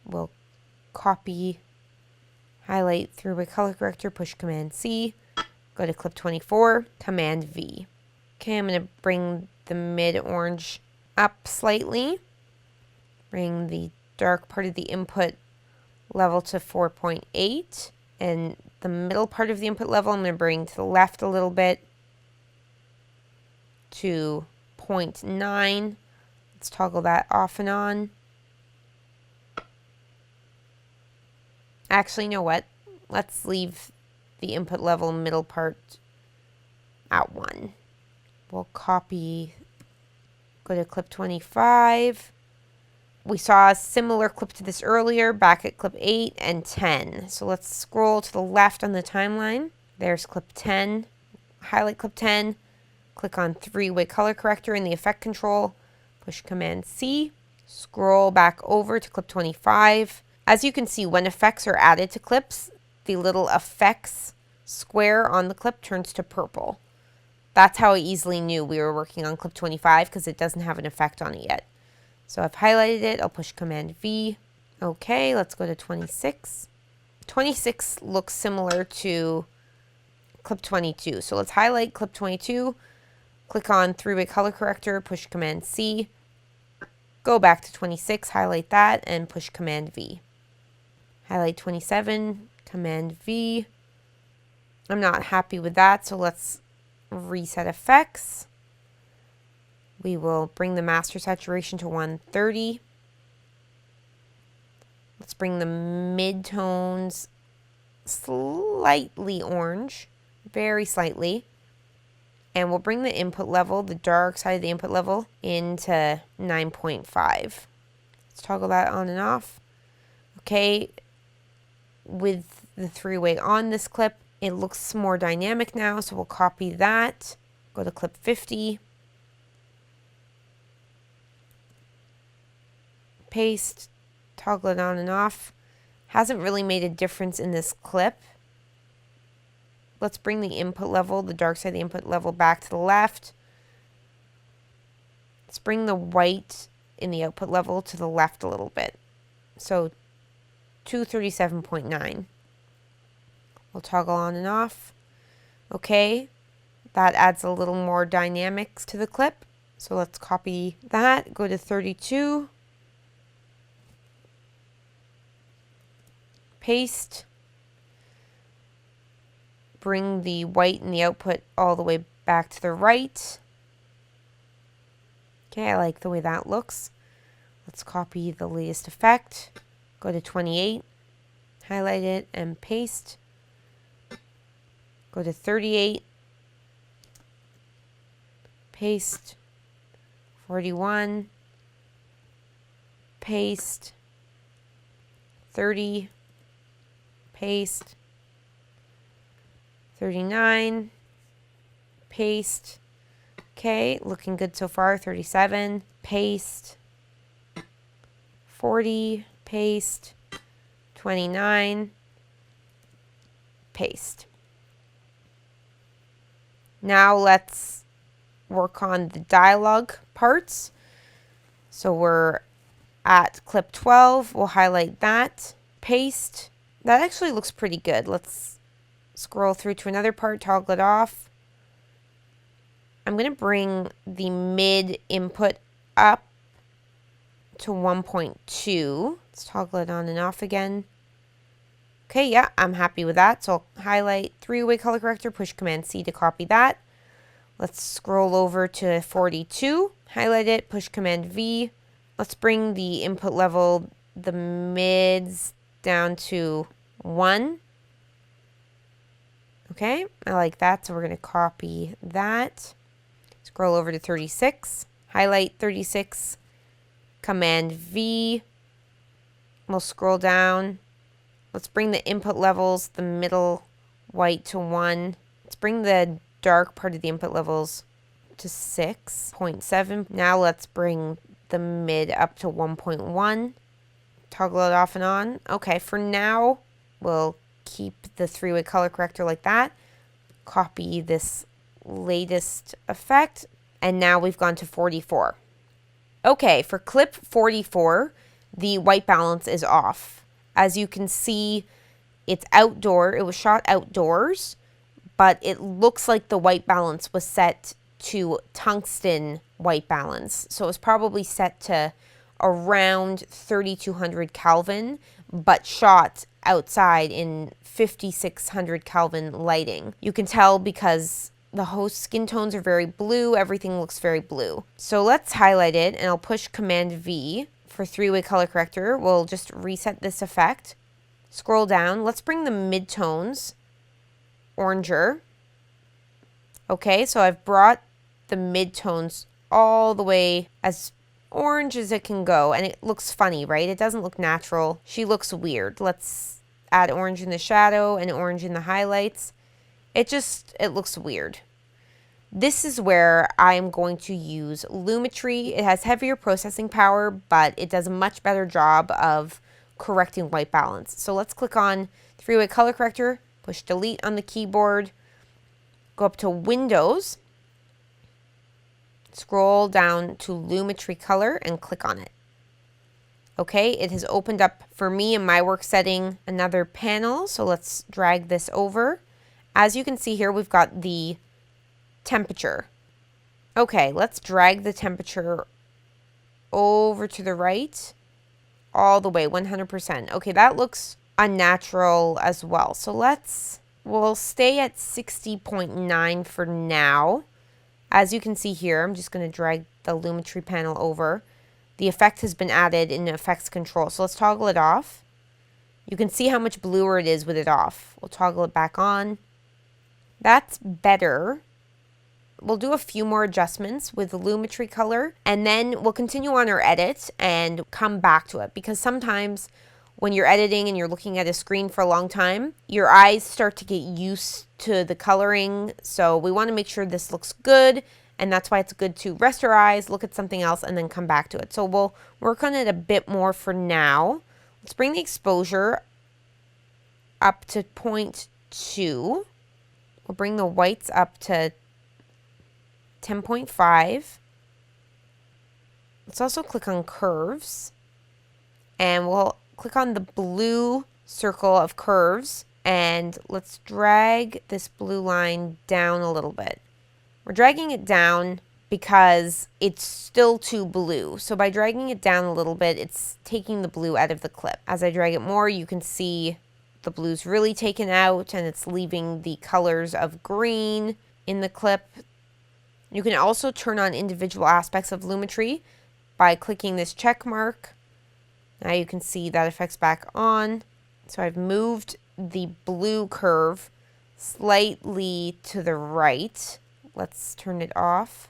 we'll copy, highlight, three-way color corrector, push Command C, go to clip 24, Command V. Okay, I'm going to bring the mid-orange up slightly, bring the dark part of the input level to 4.8, and the middle part of the input level I'm going to bring to the left a little bit to 0.9. Let's toggle that off and on. Actually, you know what? Let's leave the input level middle part at 1. We'll copy, go to clip 25. We saw a similar clip to this earlier, back at clip 8 and 10. So let's scroll to the left on the timeline. There's clip 10. Highlight clip 10. Click on three-way color corrector in the effect control. Push Command C. Scroll back over to clip 25. As you can see, when effects are added to clips, the little effects square on the clip turns to purple. That's how I easily knew we were working on clip 25 because it doesn't have an effect on it yet. So I've highlighted it. I'll push Command V. Okay, let's go to 26. 26 looks similar to clip 22. So let's highlight clip 22. Click on three-way color corrector, push Command C. Go back to 26, highlight that, and push Command V. Highlight 27, Command V. I'm not happy with that, so let's reset effects. We will bring the master saturation to 130. Let's bring the mid-tones slightly orange, very slightly. And we'll bring the input level, the dark side of the input level, into 9.5. Let's toggle that on and off. Okay, with the three-way on this clip, it looks more dynamic now, so we'll copy that. Go to clip 50. Paste, toggle it on and off. Hasn't really made a difference in this clip. Let's bring the input level, the dark side of the input level, back to the left. Let's bring the white in the output level to the left a little bit. So 237.9. We'll toggle on and off. Okay, that adds a little more dynamics to the clip. So let's copy that, go to 32. Paste. Bring the white in the output all the way back to the right. Okay, I like the way that looks. Let's copy the latest effect. Go to 28, highlight it, and paste. Go to 38, paste. 41, paste. 30, paste. 39, paste. Okay, looking good so far. 37, paste. 40, paste. 29, paste. Now let's work on the dialogue parts. So we're at clip 12. We'll highlight that, paste. That actually looks pretty good. Let's scroll through to another part, toggle it off. I'm going to bring the mid input up to 1.2. Let's toggle it on and off again. Okay, yeah, I'm happy with that. So I'll highlight three-way color corrector, push Command C to copy that. Let's scroll over to 42, highlight it, push Command V. Let's bring the input level, the mids, down to 1. Okay, I like that, so we're going to copy that. Scroll over to 36, highlight 36, Command V. We'll scroll down. Let's bring the input levels, the middle white to 1. Let's bring the dark part of the input levels to 6.7. Now let's bring the mid up to 1.1. Toggle it off and on. Okay, for now, we'll keep the three-way color corrector like that. Copy this latest effect. And now we've gone to 44. Okay, for clip 44, the white balance is off. As you can see, it's outdoor. It was shot outdoors, but it looks like the white balance was set to tungsten white balance. So it was probably set to around 3200 Kelvin, but shot outside in 5600 Kelvin lighting. You can tell because the host skin tones are very blue, everything looks very blue. So let's highlight it, and I'll push Command V for three-way color corrector. We'll just reset this effect. Scroll down. Let's bring the midtones oranger. Okay, so I've brought the midtones all the way as orange as it can go, and it looks funny, right? It doesn't look natural. She looks weird. Let's add orange in the shadow and orange in the highlights. It looks weird. This is where I'm going to use Lumetri. It has heavier processing power, but it does a much better job of correcting white balance. So let's click on three-way color corrector, push delete on the keyboard, go up to Windows, scroll down to Lumetri color and click on it. Okay, it has opened up for me in my work setting another panel. So let's drag this over. As you can see here, we've got the temperature. Okay, let's drag the temperature over to the right all the way, 100%. Okay, that looks unnatural as well. So we'll stay at 60.9 for now. As you can see here, I'm just going to drag the Lumetri panel over. The effect has been added in effects control. So let's toggle it off. You can see how much bluer it is with it off. We'll toggle it back on. That's better. We'll do a few more adjustments with the Lumetri color, and then we'll continue on our edit and come back to it, because sometimes when you're editing and you're looking at a screen for a long time, your eyes start to get used to the coloring. So we want to make sure this looks good, and that's why it's good to rest our eyes, look at something else, and then come back to it. So we'll work on it a bit more for now. Let's bring the exposure up to 0.2. We'll bring the whites up to 10.5. Let's also click on curves, and we'll click on the blue circle of curves, and let's drag this blue line down a little bit. We're dragging it down because it's still too blue. So by dragging it down a little bit, it's taking the blue out of the clip. As I drag it more, you can see the blue's really taken out, and it's leaving the colors of green in the clip. You can also turn on individual aspects of Lumetri by clicking this check mark. Now you can see that effect's back on. So I've moved the blue curve slightly to the right. Let's turn it off.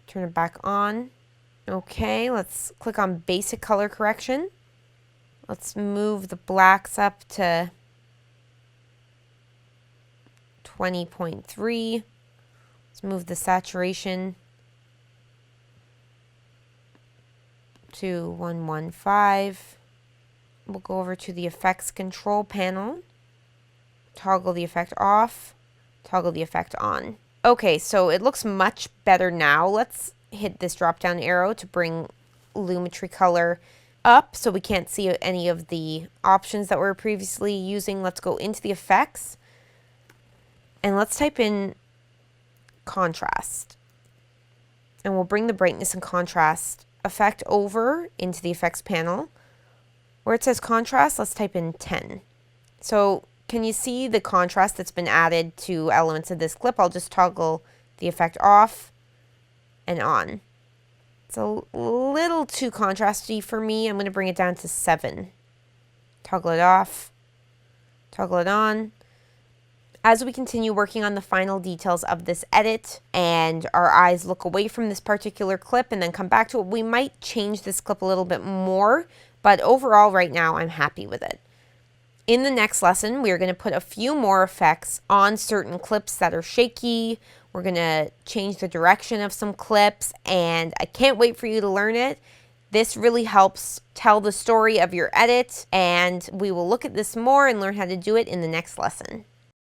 Turn it back on. Okay, let's click on basic color correction. Let's move the blacks up to 20.3. Let's move the saturation to 115. We'll go over to the effects control panel, toggle the effect off, toggle the effect on. Okay, so it looks much better now. Let's hit this drop down arrow to bring Lumetri color up so we can't see any of the options that we were previously using. Let's go into the effects and let's type in contrast, and we'll bring the brightness and contrast effect over into the effects panel. Where it says contrast, let's type in 10. So can you see the contrast that's been added to elements of this clip? I'll just toggle the effect off and on. It's a little too contrasty for me. I'm going to bring it down to 7. Toggle it off, toggle it on. As we continue working on the final details of this edit and our eyes look away from this particular clip and then come back to it, we might change this clip a little bit more, but overall right now I'm happy with it. In the next lesson, we're going to put a few more effects on certain clips that are shaky. We're going to change the direction of some clips, and I can't wait for you to learn it. This really helps tell the story of your edit, and we will look at this more and learn how to do it in the next lesson.